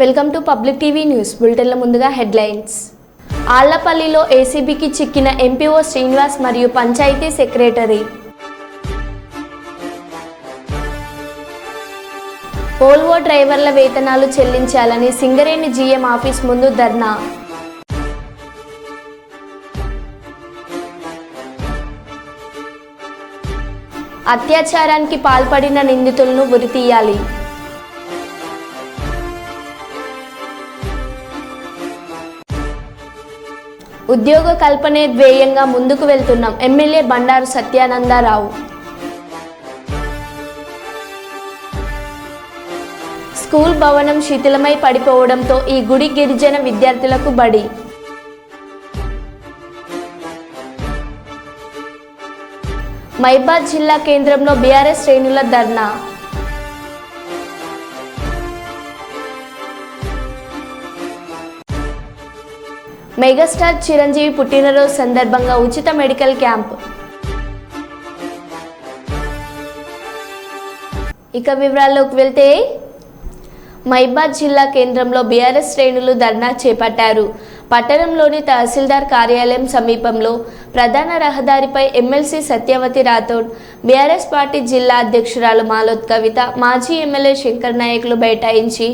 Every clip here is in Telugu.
Welcome to public TV news బులెటిన్ల ముందుగా హెడ్లైన్స్. ఆళ్లపల్లిలో ఏసీబీకి చిక్కిన ఎంపీఓ శ్రీనివాస్ మరియు పంచాయతీ సెక్రటరీ. ఓల్వో డ్రైవర్ల వేతనాలు చెల్లించాలని సింగరేణి జీఎం ఆఫీస్ ముందు ధర్నా. అత్యాచారానికి పాల్పడిన నిందితులను ఉరితీయాలి. ఉద్యోగ కల్పనే ధ్యేయంగా ముందుకు వెళ్తున్నాం ఎమ్మెల్యే బండారు సత్యానందరావు. స్కూల్ భవనం శిథిలమై పడిపోవడంతో ఈ గుడి గిరిజన విద్యార్థులకు బడి. మైబాద్ జిల్లా కేంద్రంలో బీఆర్ఎస్ శ్రేణుల ధర్నా. మెగాస్టార్ చిరంజీవి పుట్టినరోజు సందర్భంగా ఉచిత మెడికల్ క్యాంప్. ఇక వివరాల్లోకి వెళ్తే మైబాద్ జిల్లా కేంద్రంలో బీఆర్ఎస్ శ్రేణులు ధర్నా చేపట్టారు. పట్టణంలోని తహసీల్దార్ కార్యాలయం సమీపంలో ప్రధాన రహదారిపై MLC Satyavathi Rathod, BRS party జిల్లా అధ్యక్షురాలు మాలోత్ కవిత, మాజీ ఎమ్మెల్యే శంకర్ నాయకులు బైఠాయించి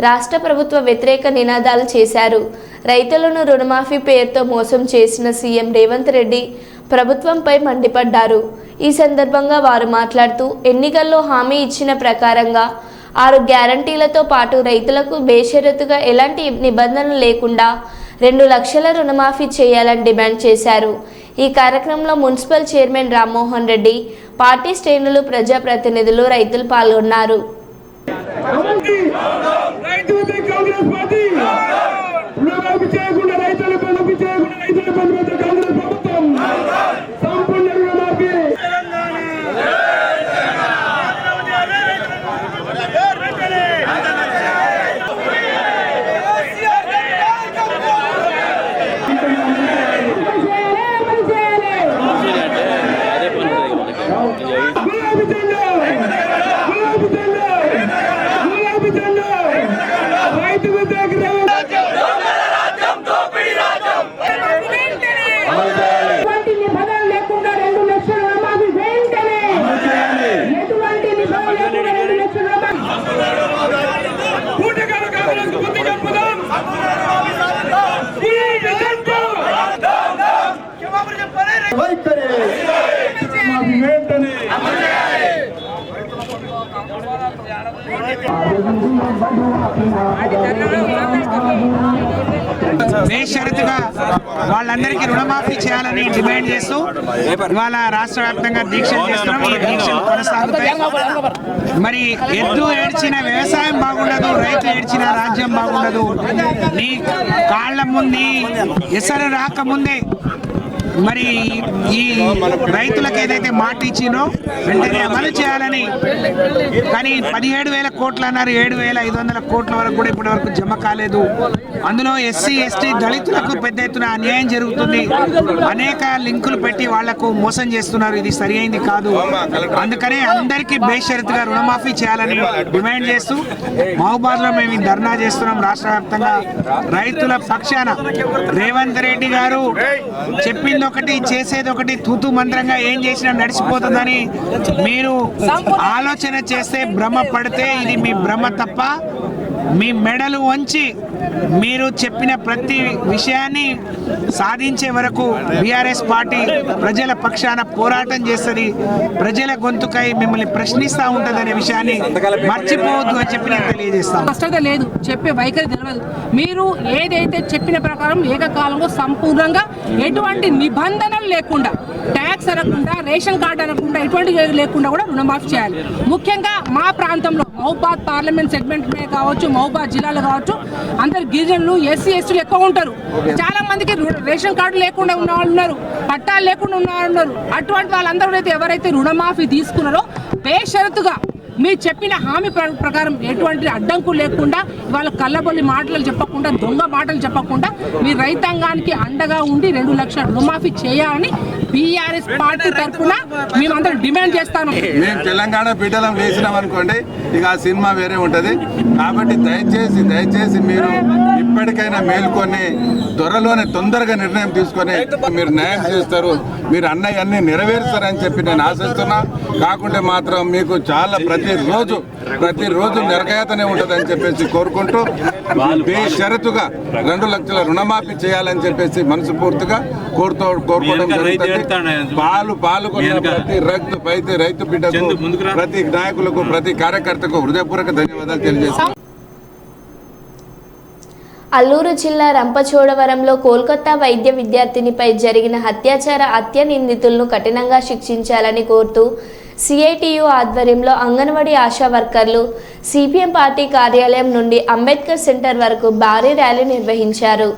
రాష్ట్ర ప్రభుత్వ వ్యతిరేక నినాదాలు చేశారు. రైతులను రుణమాఫీ పేరుతో మోసం చేసిన సీఎం రేవంత్ రెడ్డి ప్రభుత్వంపై మండిపడ్డారు. ఈ సందర్భంగా వారు మాట్లాడుతూ ఎన్నికల్లో హామీ ఇచ్చిన ప్రకారంగా 6 గ్యారంటీలతో పాటు రైతులకు బేషరతుగా ఎలాంటి నిబంధనలు లేకుండా 2 లక్షల రుణమాఫీ చేయాలని డిమాండ్ చేశారు. ఈ కార్యక్రమంలో municipal chairman Rammohan Reddy, party శ్రేణులు, ప్రజాప్రతినిధులు, రైతులు పాల్గొన్నారు. బేషరతుగా వాళ్ళందరికీ రుణమాఫీ చేయాలని డిమాండ్ చేస్తూ ఇవాళ రాష్ట్ర వ్యాప్తంగా దీక్షలు చేస్తున్నాం. ఈ దీక్షలు కొనసాగుతాయి. మరి ఎద్దు ఏడ్చిన వ్యవసాయం బాగుండదు, రైతు ఏడ్చిన రాజ్యం బాగుండదు. నీ కాళ్ల ముందు ఎసరు రాకముందే మరి ఈ రైతులకు ఏదైతే మాట ఇచ్చినో వెంటనే అమలు చేయాలని, కానీ 17,000 కోట్లు అన్నారు, 7,500 కోట్ల వరకు కూడా ఇప్పటి వరకు జమ కాలేదు. అందులో ఎస్సీ ఎస్టీ దళితులకు పెద్ద ఎత్తున అన్యాయం జరుగుతుంది. అనేక లింకులు పెట్టి వాళ్లకు మోసం చేస్తున్నారు. ఇది సరి అయింది కాదు. అందుకనే అందరికీ బేషరతుగా రుణమాఫీ చేయాలని డిమాండ్ చేస్తూ మహబూబాద్ లో మేము ధర్నా చేస్తున్నాం. రాష్ట్ర వ్యాప్తంగా రైతుల పక్షాన రేవంత్ రెడ్డి గారు చెప్పింది ఒకటి, చేసేది ఒకటి, తూతు మంత్రంగా ఏం చేసినా నడిచిపోతుందని మీరు ఆలోచన చేస్తే, భ్రమ పడితే ఇది మీ భ్రమ తప్ప. మీ మెడలు వంచి మీరు చెప్పిన ప్రతి విషయాన్ని సాధించే వరకు బీఆర్ఎస్ పార్టీ ప్రజల పక్షాన పోరాటం చేస్తుంది. ప్రజల గొంతుకై మిమ్మల్ని ప్రశ్నిస్తూ ఉంటుందనే విషయాన్ని మర్చిపోవద్దు అని చెప్పి నేను తెలియజేస్తాను. కష్టత లేదు, చెప్పే వైఖరి తెలియదు. మీరు ఏదైతే చెప్పిన ప్రకారం ఏకకాలంలో సంపూర్ణంగా ఎటువంటి నిబంధనలు లేకుండా, ట్యాక్స్ అనకుండా, రేషన్ కార్డు అనకుండా, ఎటువంటి లేకుండా కూడా రుణమాఫీ చేయాలి. ముఖ్యంగా మా ప్రాంతంలో మహబూబాద్ పార్లమెంట్ సెగ్మెంట్ కావచ్చు, మహబూబాద్ జిల్లాలో కావచ్చు, అందరు గిరిజనులు, ఎస్సీ ఎస్టీలు ఎక్కువ ఉంటారు. చాలా మందికి రేషన్ కార్డు లేకుండా ఉన్న వాళ్ళు ఉన్నారు, పట్టాలు లేకుండా ఉన్న వాళ్ళు ఉన్నారు. అటువంటి వాళ్ళందరూ ఎవరైతే రుణమాఫీ తీసుకున్నారో బేషరతుగా మీరు చెప్పిన హామీ ప్రకారం ఎటువంటి అడ్డంకు లేకుండా ఇవాళ కళ్ళబొల్లి మాటలు చెప్పకుండా దొంగ మాటలు చెప్పకుండా మీ రైతాంగానికి అండగా ఉండి 2 లక్షల రుణమాఫీ చేయాలని బీఆర్ఎస్ పార్టీ తరఫున మేమందరం డిమాండ్ చేస్తాను. మేము తెలంగాణ బిడ్డలం వేసినాం అనుకోండి, ఇక ఆ సినిమా వేరే ఉంటుంది. కాబట్టి దయచేసి మీరు ఇప్పటికైనా మేల్కొని త్వరలోనే తొందరగా నిర్ణయం తీసుకొని మీరు న్యాయం చేస్తారు, మీరు అన్నీ నెరవేరుస్తారని చెప్పి నేను ఆశిస్తున్నా. కాకుంటే మాత్రం మీకు చాలా ప్రతిరోజు నిరకయాతనే ఉంటుందని చెప్పేసి కోరుకుంటూ బేషరతుగా 2 లక్షల రుణమాఫీ చేయాలని చెప్పేసి మనస్ఫూర్తిగా కోరుకోవడం జరుగుతుంది. పాల్గొన్న ప్రతి రైతు బిడ్డకు, ప్రతి నాయకులకు, ప్రతి కార్యకర్తకు హృదయపూర్వక ధన్యవాదాలు తెలియజేస్తాను. అల్లూరు జిల్లా రంపచోడవరంలో కోల్కతా వైద్య విద్యార్థినిపై జరిగిన హత్య నిందితులను కఠినంగా శిక్షించాలని కోరుతూ సిఐటియు ఆధ్వర్యంలో అంగన్వాడీ ఆశా వర్కర్లు సిపిఎం పార్టీ కార్యాలయం నుండి అంబేద్కర్ సెంటర్ వరకు భారీ ర్యాలీ నిర్వహించారు.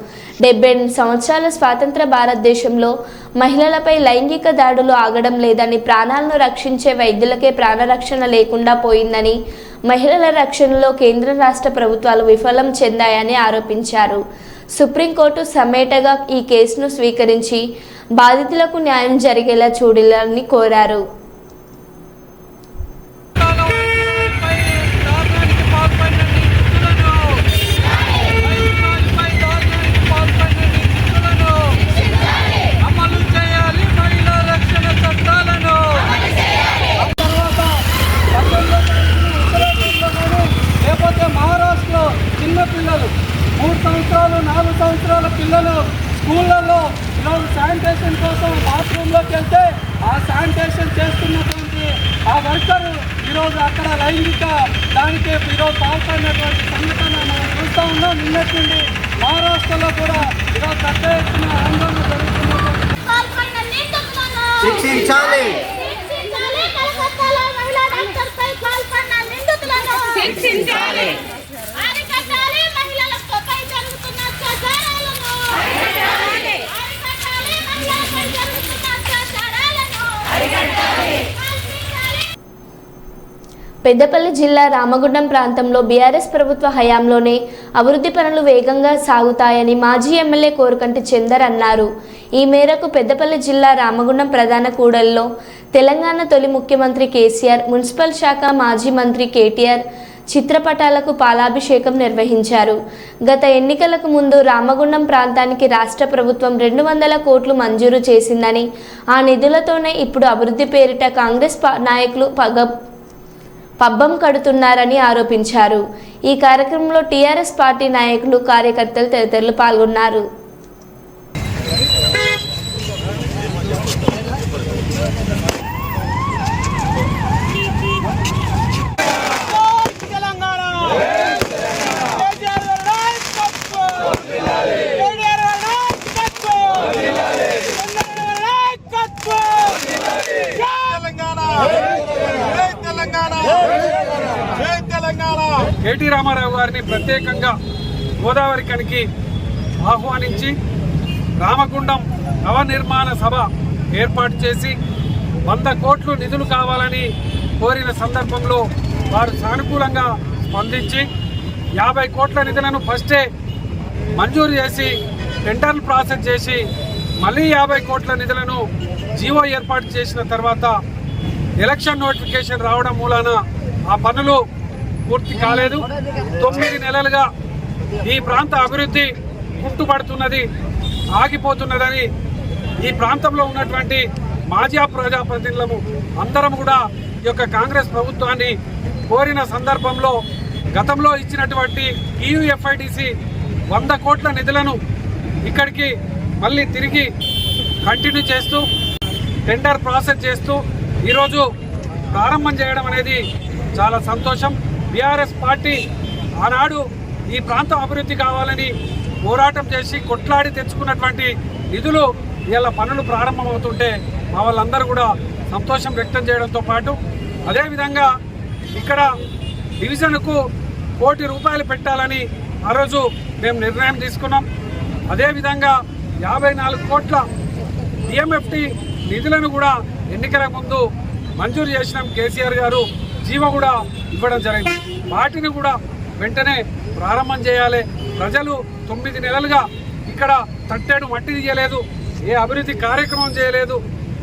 78 సంవత్సరాల స్వాతంత్ర భారతదేశంలో మహిళలపై లైంగిక దాడులు ఆగడం లేదని, ప్రాణాలను రక్షించే వైద్యులకే ప్రాణరక్షణ లేకుండా పోయిందని, మహిళల రక్షణలో కేంద్ర రాష్ట్ర ప్రభుత్వాలు విఫలం చెందాయని ఆరోపించారు. సుప్రీంకోర్టు సమ్మేటగా ఈ కేసును స్వీకరించి బాధితులకు న్యాయం జరిగేలా చూడాలని కోరారు. మహారాష్ట్రలో చిన్న పిల్లలు 3 సంవత్సరాలు 4 సంవత్సరాల పిల్లలు స్కూళ్ళల్లో ఈరోజు శానిటేషన్ కోసం బాత్రూంలోకి వెళ్తే ఆ శానిటేషన్ చేస్తున్నటువంటి ఆ వర్కరు ఈరోజు అక్కడ లైంగిక దానికి ఈరోజు పాల్పడినటువంటి సంఘటన మనం చూస్తూ ఉన్నాం. నిన్నటి నుండి మహారాష్ట్రలో కూడా ఈరోజు పెద్ద ఎత్తున ఆందోళన జరుగుతున్నటువంటి పెద్దపల్లి జిల్లా రామగుండం ప్రాంతంలో బీఆర్ఎస్ ప్రభుత్వ హయాంలోనే అభివృద్ధి పనులు వేగంగా సాగుతాయని మాజీ ఎమ్మెల్యే కోరకంటి చందర్ అన్నారు. ఈ మేరకు పెద్దపల్లి జిల్లా రామగుండం ప్రధాన కూడలిలో తెలంగాణ తొలి ముఖ్యమంత్రి కేసీఆర్, మున్సిపల్ శాఖ మాజీ మంత్రి కేటీఆర్ చిత్రపటాలకు పాలాభిషేకం నిర్వహించారు. గత ఎన్నికలకు ముందు రామగుండం ప్రాంతానికి రాష్ట్ర ప్రభుత్వం 200 కోట్లు మంజూరు చేసిందని, ఆ నిధులతోనే ఇప్పుడు అభివృద్ధి పేరిట కాంగ్రెస్ నాయకులు పబ్బం కడుతున్నారని ఆరోపించారు. ఈ కార్యక్రమంలో టీఆర్ఎస్ పార్టీ నాయకులు, కార్యకర్తలు తదితరులు పాల్గొన్నారు. కేటీ రామారావు గారిని ప్రత్యేకంగా గోదావరి కనికి ఆహ్వానించి రామగుండం నవనిర్మాణ సభ ఏర్పాటు చేసి 100 కోట్లు నిధులు కావాలని కోరిన సందర్భంలో వారు సానుకూలంగా స్పందించి 50 కోట్ల నిధులను ఫస్టే మంజూరు చేసి టెండర్లు ప్రాసెస్ చేసి మళ్ళీ 50 కోట్ల నిధులను జీవో ఏర్పాటు చేసిన తర్వాత ఎలక్షన్ నోటిఫికేషన్ రావడం మూలాన ఆ పనులు పూర్తి కాలేదు. 9 నెలలుగా ఈ ప్రాంత అభివృద్ధి కుంటుపడుతున్నది, ఆగిపోతున్నదని ఈ ప్రాంతంలో ఉన్నటువంటి మాజీ ప్రజాప్రతినిధులము అందరం కూడా ఈ యొక్క కాంగ్రెస్ ప్రభుత్వాన్ని కోరిన సందర్భంలో గతంలో ఇచ్చినటువంటి ఈయుఎఫ్ఐడిసి 100 కోట్ల నిధులను ఇక్కడికి మళ్ళీ తిరిగి కంటిన్యూ చేస్తూ టెండర్ ప్రాసెస్ చేస్తూ ఈరోజు ప్రారంభం చేయడం అనేది చాలా సంతోషం. బీఆర్ఎస్ పార్టీ ఆనాడు ఈ ప్రాంతం అభివృద్ధి కావాలని పోరాటం చేసి కొట్లాడి తెచ్చుకున్నటువంటి నిధులు ఇవాళ పనులు ప్రారంభమవుతుంటే మా వాళ్ళందరూ కూడా సంతోషం వ్యక్తం చేయడంతో పాటు అదేవిధంగా ఇక్కడ డివిజన్కు ₹1 కోటి పెట్టాలని ఆ రోజు మేము నిర్ణయం తీసుకున్నాం. అదేవిధంగా 54 కోట్ల డిఎంఎఫ్టి నిధులను కూడా ఎన్నికల ముందు మంజూరు చేసినాం. కేసీఆర్ గారు జీవో కూడా ఇవ్వడం జరిగింది. వాటిని కూడా వెంటనే ప్రారంభం చేయాలి. ప్రజలు 9 నెలలుగా ఇక్కడ తట్టేడు మట్టి తీయలేదు, ఏ అభివృద్ధి కార్యక్రమం చేయలేదు,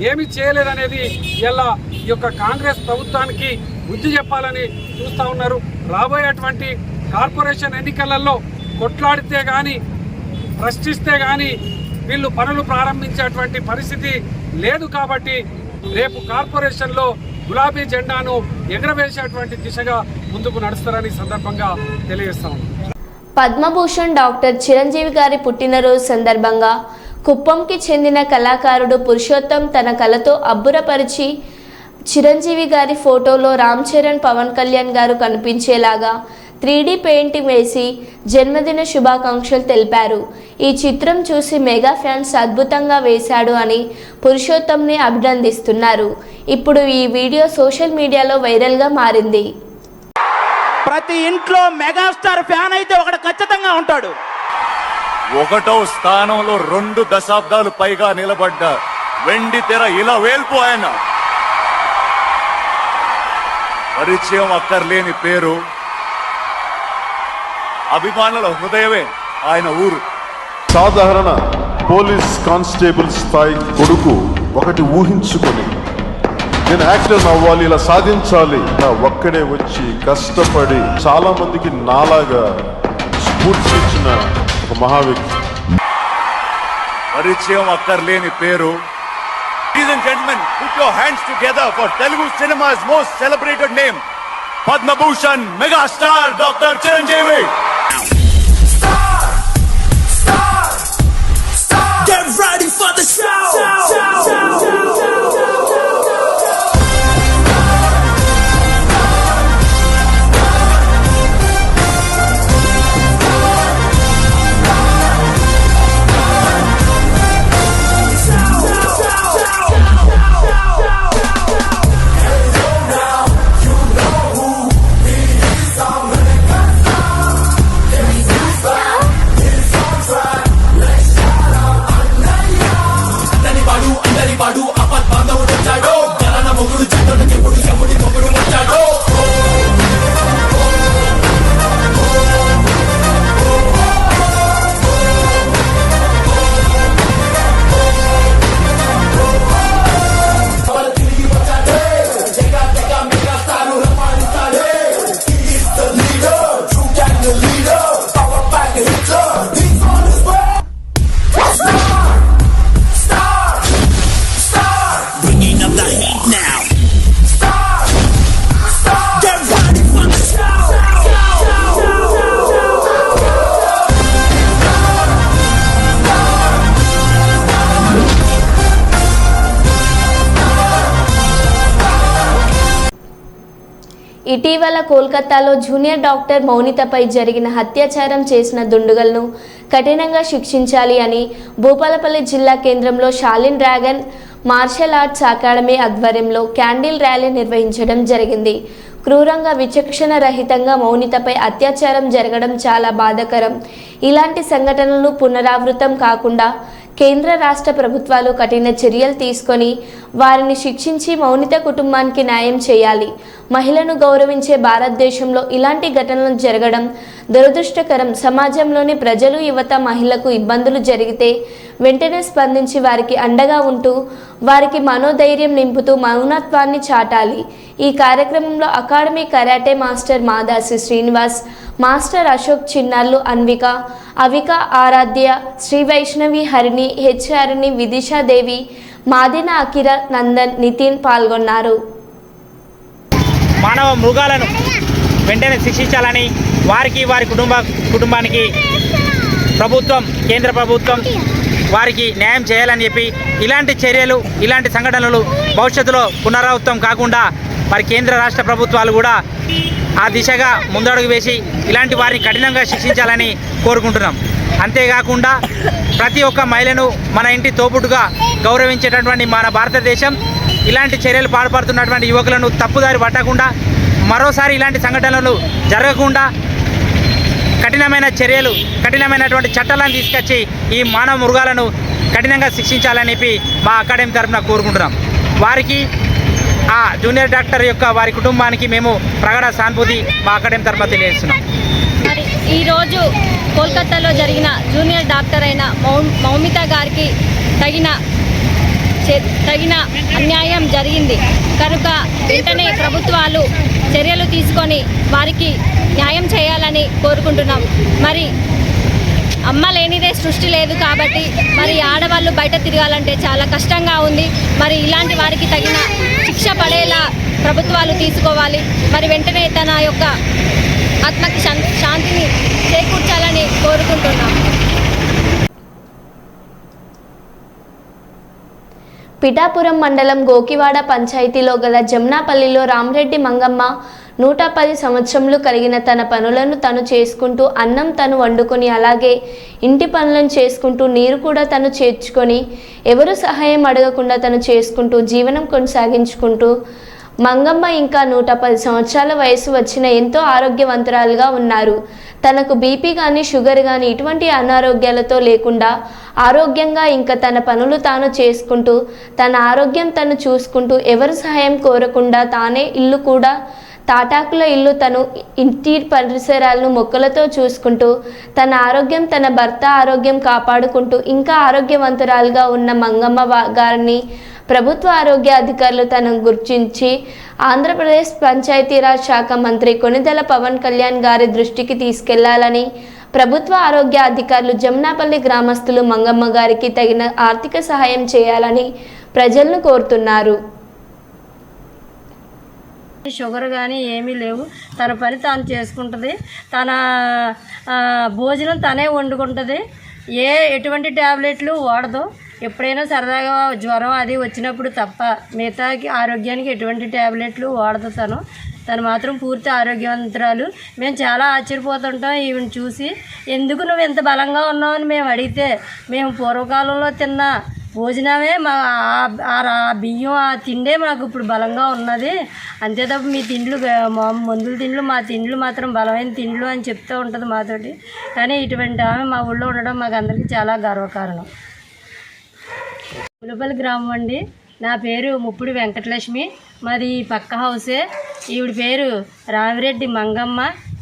ఏమి చేయలేదనేది ఇలా ఈ యొక్క కాంగ్రెస్ ప్రభుత్వానికి బుద్ధి చెప్పాలని చూస్తూ ఉన్నారు. రాబోయేటువంటి కార్పొరేషన్ ఎన్నికలలో కొట్లాడితే కానీ ప్రశ్నిస్తే కానీ వీళ్ళు పనులు ప్రారంభించేటువంటి పరిస్థితి లేదు. కాబట్టి రేపు కార్పొరేషన్లో గులాబీ జెండాను ఎగరవేసేటువంటి దిశగా ముందుకు నడుస్తారని సందర్భంగా తెలియజేస్తాం. పద్మభూషణ్ డాక్టర్ చిరంజీవి గారి పుట్టినరోజు సందర్భంగా కుప్పంకి చెందిన కళాకారుడు పురుషోత్తం తన కళతో అబ్బురపరిచి చిరంజీవి గారి ఫోటోలో రామ్ చరణ్, పవన్ కళ్యాణ్ గారు కనిపించేలాగా 3D పెయింటింగ్ వేసి జన్మదిన శుభాకాంక్షలు తెలిపారు. ఈ చిత్రం చూసి మెగా ఫ్యాన్స్ అద్భుతంగా వేశాడు అని పురుషోత్తంని అభినందిస్తున్నారు. ఇప్పుడు ఈ వీడియో సోషల్ మీడియాలో వైరల్గా మారింది. ప్రతి ఇంట్లో మెగాస్టార్ ఫ్యాన్ అయితే ఒకడు ఖచ్చితంగా ఉంటాడు. 1వ స్థానంలో 2 దశాబ్దాలు పైగా నిలబడ్డ వెండి తెర ఇలా వేల్పు ఆయన. పరిచయం అక్కర్లేని పేరు, అభిమానుల హృదయమే ఆయన ఊరు. సాధారణ పోలీస్ కానిస్టేబుల్ స్థాయి కొడుకు ఒకటి ఊహించుకొని నేను యాక్టర్ అవ్వాలి, ఇలా సాధించాలి, నా ఒక్కడే వచ్చి కష్టపడి చాలా మందికి నాలాగా స్ఫూర్తినిచ్చిన ఒక మహావ్యక్తి. పరిచయం అక్కర్లేని పేరు. Ladies and gentlemen, put your hands together for Telugu cinema's most celebrated name, Padma Bhushan megastar Dr. Chiranjeevi. Get ready for the show. ఇటీవల కోల్కతాలో జూనియర్ డాక్టర్ మౌనితపై జరిగిన అత్యాచారం చేసిన దుండగులను కఠినంగా శిక్షించాలి అని భూపాలపల్లి జిల్లా కేంద్రంలో షాలిన్ డ్రాగన్ మార్షల్ ఆర్ట్స్ అకాడమీ ఆధ్వర్యంలో క్యాండిల్ ర్యాలీ నిర్వహించడం జరిగింది. క్రూరంగా విచక్షణ రహితంగా మౌనితపై అత్యాచారం జరగడం చాలా బాధాకరం. ఇలాంటి సంఘటనలు పునరావృతం కాకుండా కేంద్ర రాష్ట్ర ప్రభుత్వాలు కఠిన చర్యలు తీసుకొని వారిని శిక్షించి మౌనిత కుటుంబానికి న్యాయం చేయాలి. మహిళను గౌరవించే భారతదేశంలో ఇలాంటి ఘటనలు జరగడం దురదృష్టకరం. సమాజంలోని ప్రజలు, యువత, మహిళలకు ఇబ్బందులు జరిగితే వెంటనే స్పందించి వారికి అండగా ఉంటూ వారికి మనోధైర్యం నింపుతూ మౌనత్వాన్ని చాటాలి. ఈ కార్యక్రమంలో academy karate master Madasi Srinivas, master Ashok, చిన్నార్లు అన్విక, అవిక, ఆరాధ్య, శ్రీ వైష్ణవి, హరిణి, హెచ్ఆర్ని, విదిశాదేవి, మాదిన, అకిర, నందన్, నితిన్ పాల్గొన్నారు. మానవ మృగాలను వెంటనే శిక్షించాలని, వారికి వారి కుటుంబానికి ప్రభుత్వం, కేంద్ర ప్రభుత్వం వారికి న్యాయం చేయాలని చెప్పి ఇలాంటి చర్యలు, ఇలాంటి సంఘటనలు భవిష్యత్తులో పునరావృతం కాకుండా మరి కేంద్ర రాష్ట్ర ప్రభుత్వాలు కూడా ఆ దిశగా ముందడుగు వేసి ఇలాంటి వారిని కఠినంగా శిక్షించాలని కోరుకుంటున్నాం. అంతేకాకుండా ప్రతి ఒక్క మహిళను మన ఇంటి తోబుట్టుగా గౌరవించేటటువంటి మన భారతదేశం ఇలాంటి చర్యలు పాల్పడుతున్నటువంటి యువకులను తప్పుదారి పట్టకుండా, మరోసారి ఇలాంటి సంఘటనలు జరగకుండా కఠినమైన చర్యలు, కఠినమైనటువంటి చట్టాలను తీసుకొచ్చి ఈ మానవ మృగాలను కఠినంగా శిక్షించాలని చెప్పి మా అకాడమీ తరఫున కోరుకుంటున్నాం. వారికి ఆ జూనియర్ డాక్టర్ యొక్క వారి కుటుంబానికి మేము ప్రగాఢ సానుభూతి మా అకాడమీ తరఫున తెలియజేస్తున్నాం. మరి ఈరోజు కోల్కతాలో జరిగిన జూనియర్ డాక్టర్ అయిన మౌమిత గారికి తగిన అన్యాయం జరిగింది కనుక వెంటనే ప్రభుత్వాలు చర్యలు తీసుకొని వారికి న్యాయం చేయాలని కోరుకుంటున్నాం. మరి అమ్మ లేనిదే సృష్టి లేదు కాబట్టి మరి ఆడవాళ్ళు బయట తిరగాలంటే చాలా కష్టంగా ఉంది. మరి ఇలాంటి వారికి తగిన శిక్ష పడేలా ప్రభుత్వాలు తీసుకోవాలి. మరి వెంటనే తన యొక్క ఆత్మకి శాంతిని చేకూర్చాలని కోరుకుంటున్నాం. పిఠాపురం మండలం గోకివాడ పంచాయతీలో గల జమ్నాపల్లిలో రామరెడ్డి మంగమ్మ 110 సంవత్సరములు కలిగిన తన పనులను తను చేసుకుంటూ అన్నం తను వండుకొని అలాగే ఇంటి పనులను చేసుకుంటూ నీరు కూడా తను చేర్చుకొని ఎవరు సహాయం అడగకుండా తను చేసుకుంటూ జీవనం కొనసాగించుకుంటూ మంగమ్మ ఇంకా 110 సంవత్సరాల వయసు వచ్చిన ఎంతో ఆరోగ్యవంతురాలుగా ఉన్నారు. తనకు బీపీ కానీ షుగర్ కానీ ఇటువంటి అనారోగ్యాలతో లేకుండా ఆరోగ్యంగా ఇంకా తన పనులు తాను చేసుకుంటూ తన ఆరోగ్యం తను చూసుకుంటూ ఎవరు సహాయం కోరకుండా తానే ఇల్లు కూడా తాటాకుల ఇల్లు తను ఇంటి పరిసరాలను మొక్కలతో చూసుకుంటూ తన ఆరోగ్యం తన భర్త ఆరోగ్యం కాపాడుకుంటూ ఇంకా ఆరోగ్యవంతురాలుగా ఉన్న మంగమ్మ గారిని ప్రభుత్వ ఆరోగ్య అధికారులు తనను గుర్తించి ఆంధ్రప్రదేశ్ పంచాయతీరాజ్ శాఖ మంత్రి కొణిదెల పవన్ కళ్యాణ్ గారి దృష్టికి తీసుకెళ్లాలని ప్రభుత్వ ఆరోగ్య అధికారులు జమ్నాపల్లి గ్రామస్తులు మంగమ్మ గారికి తగిన ఆర్థిక సహాయం చేయాలని ప్రజలను కోరుతున్నారు. షుగర్ కానీ ఏమీ లేవు. తన పని తాను చేసుకుంటుంది. తన భోజనం తనే వండుకుంటుంది. ఎటువంటి ట్యాబ్లెట్లు వాడదు. ఎప్పుడైనా సరదాగా జ్వరం అది వచ్చినప్పుడు తప్ప మిగతాకి ఆరోగ్యానికి ఎటువంటి ట్యాబ్లెట్లు వాడదు. తను మాత్రం పూర్తి ఆరోగ్యవంతురాలు. మేము చాలా ఆశ్చర్యపోతుంటాం ఈవిని చూసి. ఎందుకు నువ్వు ఎంత బలంగా ఉన్నావు అని మేము అడిగితే మేము పూర్వకాలంలో తిన్న భోజనమే బియ్యం ఆ తిండే మాకు ఇప్పుడు బలంగా ఉన్నది. అంతే తప్ప మీ తిండ్లు మందుల తిండ్లు మా తిండ్లు మాత్రం బలమైన తిండ్లు అని చెప్తూ ఉంటుంది మాతోటి. కానీ ఇటువంటి ఆమె మా ఊళ్ళో ఉండడం మాకు అందరికీ చాలా గర్వకారణం. పులపల్లి గ్రామం అండి. నా పేరు ముప్పుడు వెంకటలక్ష్మి. మాది పక్క హౌసే. ఈవిడ పేరు రామిరెడ్డి మంగమ్మ.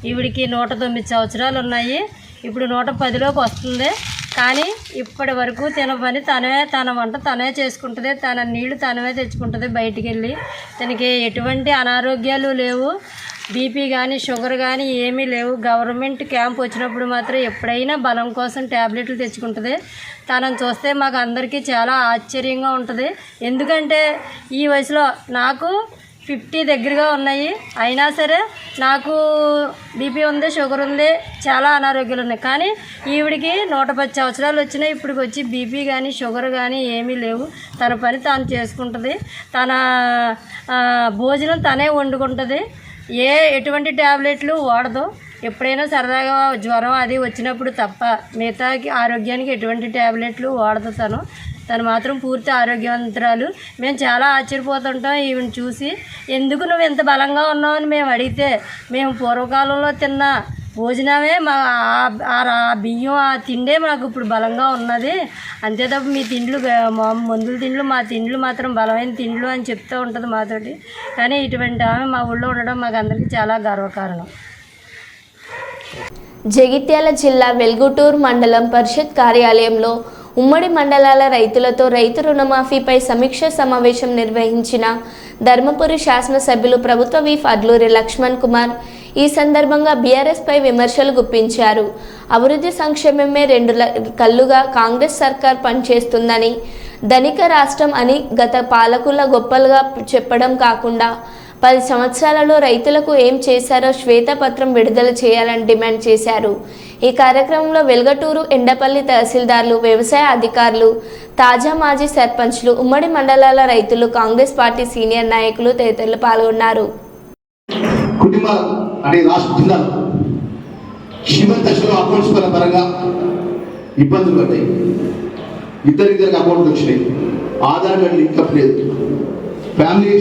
ఈవిడికి 109 సంవత్సరాలు ఉన్నాయి. ఇప్పుడు 110లోకి వస్తుంది. కానీ ఇప్పటి వరకు తిన పని తన వంట తనే చేసుకుంటుంది. తన నీళ్లు తనమే తెచ్చుకుంటుంది బయటికి వెళ్ళి. తనకి ఎటువంటి అనారోగ్యాలు లేవు. బీపీ కానీ షుగర్ కానీ ఏమీ లేవు. గవర్నమెంట్ క్యాంప్ వచ్చినప్పుడు మాత్రం ఎప్పుడైనా బలం కోసం ట్యాబ్లెట్లు తెచ్చుకుంటుంది. తనని చూస్తే మాకు అందరికీ చాలా ఆశ్చర్యంగా ఉంటుంది. ఎందుకంటే ఈ వయసులో నాకు 50 దగ్గరగా ఉన్నాయి. అయినా సరే నాకు బీపీ ఉంది, షుగర్ ఉంది, చాలా అనారోగ్యాలు ఉన్నాయి. కానీ ఈవిడికి 110 సంవత్సరాలు వచ్చినాయి. ఇప్పటికి వచ్చి బీపీ కానీ షుగర్ కానీ ఏమీ లేవు. తన పని తాను చేసుకుంటుంది. తన భోజనం తనే వండుకుంటుంది. ఎటువంటి ట్యాబ్లెట్లు వాడదు. ఎప్పుడైనా సరదాగా జ్వరం అది వచ్చినప్పుడు తప్ప మిగతాకి ఆరోగ్యానికి ఎటువంటి ట్యాబ్లెట్లు వాడదు. తను మాత్రం పూర్తి ఆరోగ్యవంతురాలు. మేము చాలా ఆశ్చర్యపోతుంటాం ఈవిని చూసి. ఎందుకు నువ్వు ఎంత బలంగా ఉన్నావు అని మేము అడిగితే మేము పూర్వకాలంలో తిన్న భోజనమే బియ్యం ఆ తిండే మాకు ఇప్పుడు బలంగా ఉన్నది. అంతే తప్ప మీ తిండ్లు మందుల తిండ్లు మా తిండ్లు మాత్రం బలమైన తిండ్లు అని చెప్తూ ఉంటుంది మాతోటి. కానీ ఇటువంటి ఆమె మా ఊళ్ళో ఉండడం మాకు అందరికీ చాలా గర్వకారణం. జగిత్యాల జిల్లా వెల్గుటూరు మండలం పరిషత్ కార్యాలయంలో ఉమ్మడి మండలాల రైతులతో రైతు రుణమాఫీపై సమీక్ష సమావేశం నిర్వహించిన ధర్మపురి శాసనసభ్యులు ప్రభుత్వ విప్ అడ్లూరి లక్ష్మణ్ కుమార్ ఈ సందర్భంగా బీఆర్ఎస్పై విమర్శలు గుప్పించారు. అభివృద్ధి సంక్షేమమే 2 కళ్ళుగా కాంగ్రెస్ సర్కార్ పనిచేస్తుందని, ధనిక రాష్ట్రం అని గత పాలకుల గొప్పలుగా చెప్పడం కాకుండా 10 సంవత్సరాలలో రైతులకు ఏం చేశారో శ్వేతపత్రం విడుదల చేయాలని డిమాండ్ చేశారు. ఈ కార్యక్రమంలో వెల్గటూరు, ఎండపల్లి తహసీల్దార్లు, వ్యవసాయ అధికారులు, తాజా మాజీ సర్పంచ్లు, ఉమ్మడి మండలాల రైతులు, కాంగ్రెస్ పార్టీ సీనియర్ నాయకులు తదితరులు పాల్గొన్నారు. కుటుంబాలు అంటే రాష్ట్ర జిల్లాలు చివరి దశలో అకౌంట్స్ పరంగా ఇబ్బందులు పడ్డాయి. ఇద్దరికి అకౌంట్లు వచ్చినాయి. ఆధార్ కార్డు లింకప్ లేదు. ఫ్యామిలీ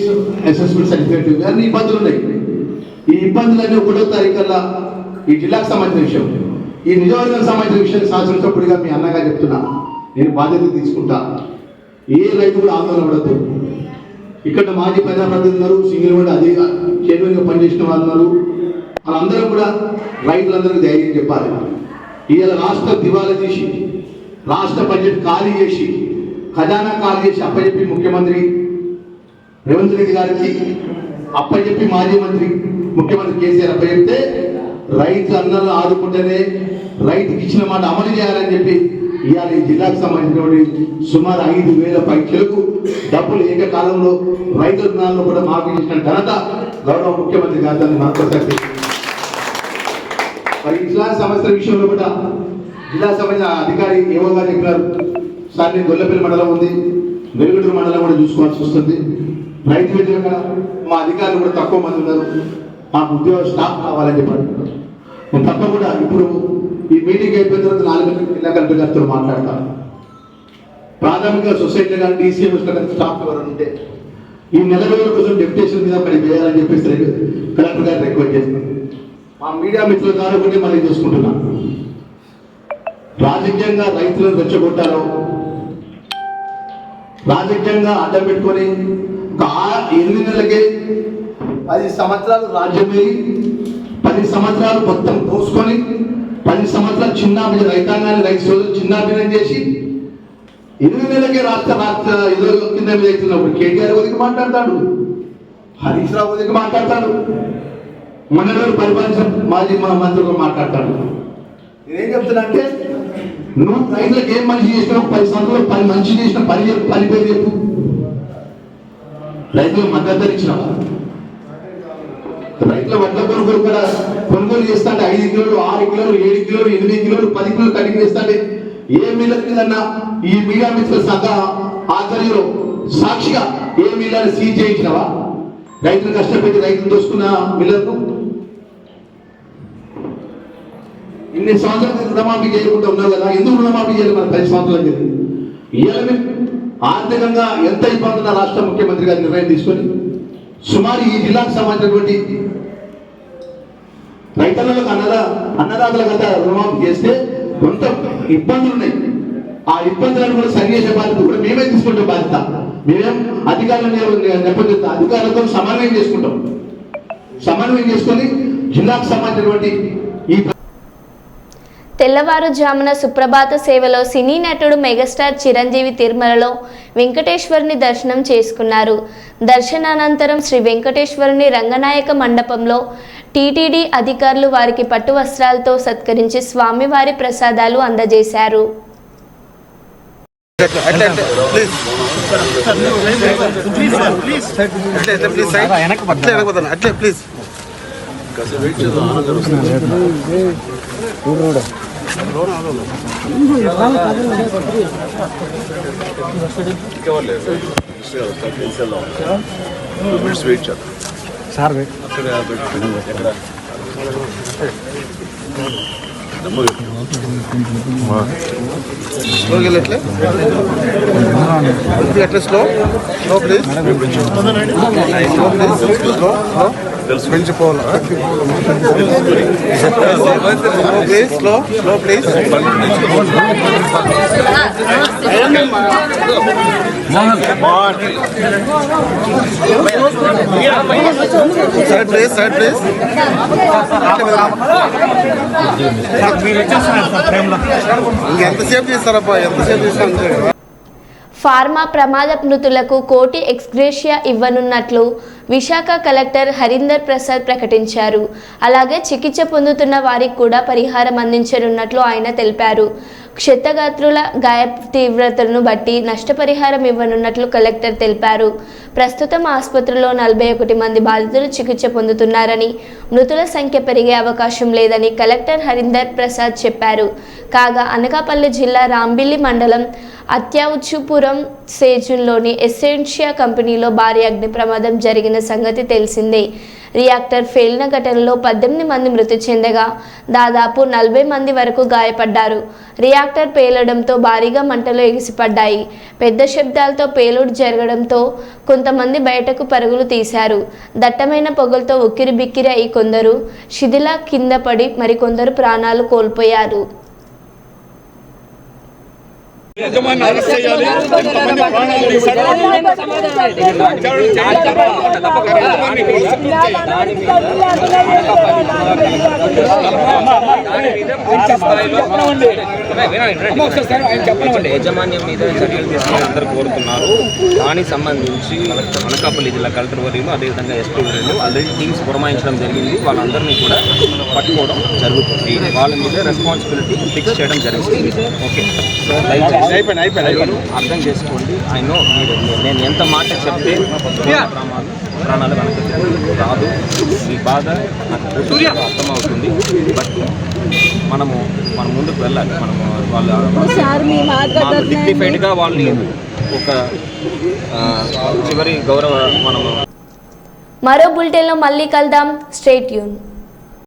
అసెస్మెంట్ సర్టిఫికేట్ అన్ని ఇబ్బందులు ఉన్నాయి. ఈ ఇబ్బందులన్నీ 1వ తారీఖుల్లో ఈ జిల్లాకు సంబంధించిన విషయం, ఈ నియోజకవర్గానికి సంబంధించిన విషయాన్ని శాసనసభ్యుడిగా మీ అన్నగా చెప్తున్నా. నేను బాధ్యత తీసుకుంటా. ఏ రైతు కూడా ఆందోళన పడద్దు. ఇక్కడ మాజీ ప్రజాప్రతినిధులు ఉన్నారు, సింగిల్ కూడా అదే చైర్మన్గా పనిచేసిన వాళ్ళు ఉన్నారు. వాళ్ళందరూ కూడా రైతులందరికీ ధైర్యం చెప్పాలి. ఇవాళ రాష్ట్ర దివాలా తీసి రాష్ట్ర బడ్జెట్ ఖాళీ చేసి ఖజానా ఖాళీ చేసి అప్పచెప్పి ముఖ్యమంత్రి రేవంత్ రెడ్డి గారికి అప్పచెప్పి మాజీ మంత్రి ముఖ్యమంత్రి కేసీఆర్ అప్పచెప్తే రైతులందరూ ఆదుకుంటేనే రైతుకి ఇచ్చిన మాట అమలు చేయాలని చెప్పి ఇవాళ ఈ జిల్లాకు సంబంధించినటువంటి సుమారు 5,000 పైచలకు డబ్బులు ఏకకాలంలో రైతుల రుణాలను కూడా మాఫీ చేసిన ఘనత గౌరవ ముఖ్యమంత్రి గారు దాన్ని మనకొకసారి. మరి ఇట్లాంటి సమస్యల విషయంలో కూడా జిల్లా సంబంధించిన అధికారి ఏవో గారు చెప్పినారు, సార్ నేను గొల్లపల్లి మండలం ఉంది, వెలుగుటూరు మండలం కూడా చూసుకోవాల్సి వస్తుంది. రైతు వ్యతిరేకంగా మా అధికారులు కూడా తక్కువ మంది ఉన్నారు, మాకు ఉద్యోగ స్టాఫ్ కావాలని చెప్పారు. నేను తప్పకుండా ఇప్పుడు ఈ మీటింగ్ అయిపోయిన తర్వాత 4 గంటలకు జిల్లా కలెక్టర్ గారితో మాట్లాడతాను. ప్రాథమిక సొసైటీ కానీ DCMS కానీ స్టాఫ్ ఎవరు ఉంటే ఈ నెల రోజుల కోసం డెప్యుటేషన్ మీద పని చేయాలని చెప్పేసి కలెక్టర్ గారు రిక్వెస్ట్ చేస్తున్నాను. మా మీడియా మిత్రుల ద్వారా కూడా మళ్ళీ చూసుకుంటున్నాను. రాజకీయంగా రైతులను రెచ్చగొట్టారో, రాజకీయంగా అడ్డం పెట్టుకొని ఒక 8 నెలలకే 10 సంవత్సరాలు రాజ్యం వెళ్ళి 10 సంవత్సరాలు మొత్తం పోసుకొని 10 సంవత్సరాలు చిన్న రైతాంగాన్ని రైతు సోదరులు చిన్నాభిన్నం చేసి 8 నెలలకే రాష్ట్ర ఏదో కింద మీద అవుతున్నప్పుడు కేటీఆర్ ఉదికి మాట్లాడతాడు, హరీష్ రావు ఉదికి మాట్లాడతాడు, మండలి పరిపాలించిన మాజీ మంత్రులు మాట్లాడతాడు. నేనేం చెప్తున్నా అంటే నువ్వు రైతులకు ఏం మంచి చేసినావు, 10 సంవత్సరాలు 10 మంచి చేసిన పని పేరు చెప్పు. రైతులు మద్దతు ఇచ్చినావా? రైతుల వడ్ల కొనుగోలు కూడా కొనుగోలు చేస్తాంటే 5 కిలోలు 6 కిలోలు 7 కిలోలు 8 కిలోలు 10 కిలోలు కటింగ్ చేస్తాంటే ఏ మిల్లర్ మీదన్నా ఈ మీడియా మిత్రుల సంఘ ఆధ్వర్యంలో సాక్షిగా ఏ మిల్లర్ సీజ్ చేయించినావా? రైతులు కష్టపెట్టి రైతులు దోసుకున్న మిల్లర్కు ఇన్ని సంవత్సరాలు రుణమాఫీ చేయకుండా ఉన్నావు కదా, ఎందుకు రుణమాఫీ చేయాలి? మన 10 సంవత్సరాలు జరిగింది. ఇవాళ ఆర్థికంగా ఎంత ఇబ్బంది ఉన్న రాష్ట్ర ముఖ్యమంత్రి గారు నిర్ణయం తీసుకొని సుమారు ఈ జిల్లాకు సంబంధించినటువంటి రైతులకు అన్నదాతల గత రుణమాఫీ చేస్తే కొంత ఇబ్బందులు ఉన్నాయి. ఆ ఇబ్బందులను కూడా సరి చేసే బాధ్యత కూడా మేమే తీసుకుంటాం. బాధ్యత మేమేం అధికారులతో సమన్వయం చేసుకొని జిల్లాకు సంబంధించినటువంటి ఈ తెల్లవారుజామున సుప్రభాత సేవలో సినీ నటుడు మెగాస్టార్ చిరంజీవి తిరుమలలో వెంకటేశ్వరుని దర్శనం చేసుకున్నారు. దర్శనానంతరం శ్రీ వెంకటేశ్వరుని రంగనాయక మండపంలో టీటీడీ అధికారులు వారికి పట్టు వస్త్రాలతో సత్కరించి స్వామివారి ప్రసాదాలు అందజేశారు. ఫార్మా ప్రమాద మృతులకు కోటి ఎక్స్గ్రేషియా ఇవ్వనున్నట్లు విశాఖ కలెక్టర్ హరీందర్ ప్రసాద్ ప్రకటించారు. అలాగే చికిత్స పొందుతున్న వారికి కూడా పరిహారం అందించనున్నట్లు ఆయన తెలిపారు. క్షతగాత్రుల గాయ తీవ్రతను బట్టి నష్టపరిహారం ఇవ్వనున్నట్లు కలెక్టర్ తెలిపారు. ప్రస్తుతం ఆసుపత్రిలో 41 మంది బాధితులు చికిత్స పొందుతున్నారని, మృతుల సంఖ్య పెరిగే అవకాశం లేదని కలెక్టర్ హరీందర్ ప్రసాద్ చెప్పారు. కాగా అనకాపల్లి జిల్లా రాంబిల్లి మండలం అత్యావుచుపురం సేజున్లోని ఎసెన్షియా కంపెనీలో భారీ అగ్ని ప్రమాదం జరిగిన సంగతి తెలిసిందే. రియాక్టర్ పేలిన ఘటనలో 18 మంది మృతి చెందగా దాదాపు 40 మంది వరకు గాయపడ్డారు. రియాక్టర్ పేలడంతో భారీగా మంటలు ఎగిసిపడ్డాయి. పెద్ద శబ్దాలతో పేలుడు జరగడంతో కొంతమంది బయటకు పరుగులు తీశారు. దట్టమైన పొగలతో ఉక్కిరి బిక్కిరి అయి కొందరు శిథిలా కింద పడి మరికొందరు ప్రాణాలు కోల్పోయారు. యజమాని అరెస్ట్ చేయాలి. ఇంతమంది ప్రాణాలు యాజమాన్యం మీద చర్యలు తీసుకుని అందరూ కోరుతున్నారు. దానికి సంబంధించి అనకాపల్లి జిల్లా కలెక్టర్ వర్యులు అదేవిధంగా ఎస్పీ వర్యులు ఆల్రెడీ టీమ్స్ పురమాయించడం జరిగింది. వాళ్ళందరినీ కూడా పట్టుకోవడం జరుగుతుంది. వాళ్ళ మీద రెస్పాన్సిబిలిటీ ఫిక్స్ చేయడం జరుగుతుంది. ఓకే, సో దయచేసి అర్థం చేసుకోండి. ఐ నో నేను ఎంత మాట చెప్తే ప్రాణాలు వెనక్కి రాదు. ఈ బాధ నాకు పూర్తిగా అర్థమవుతుంది. బట్ మన ముందుకు వెళ్ళాలి. వాళ్ళు డిగ్నిఫైడ్గా వాళ్ళని ఒక చివరి గౌరవ మనము మరో బులెటిన్లో మళ్ళీ కలుద్దాం. Stay tune.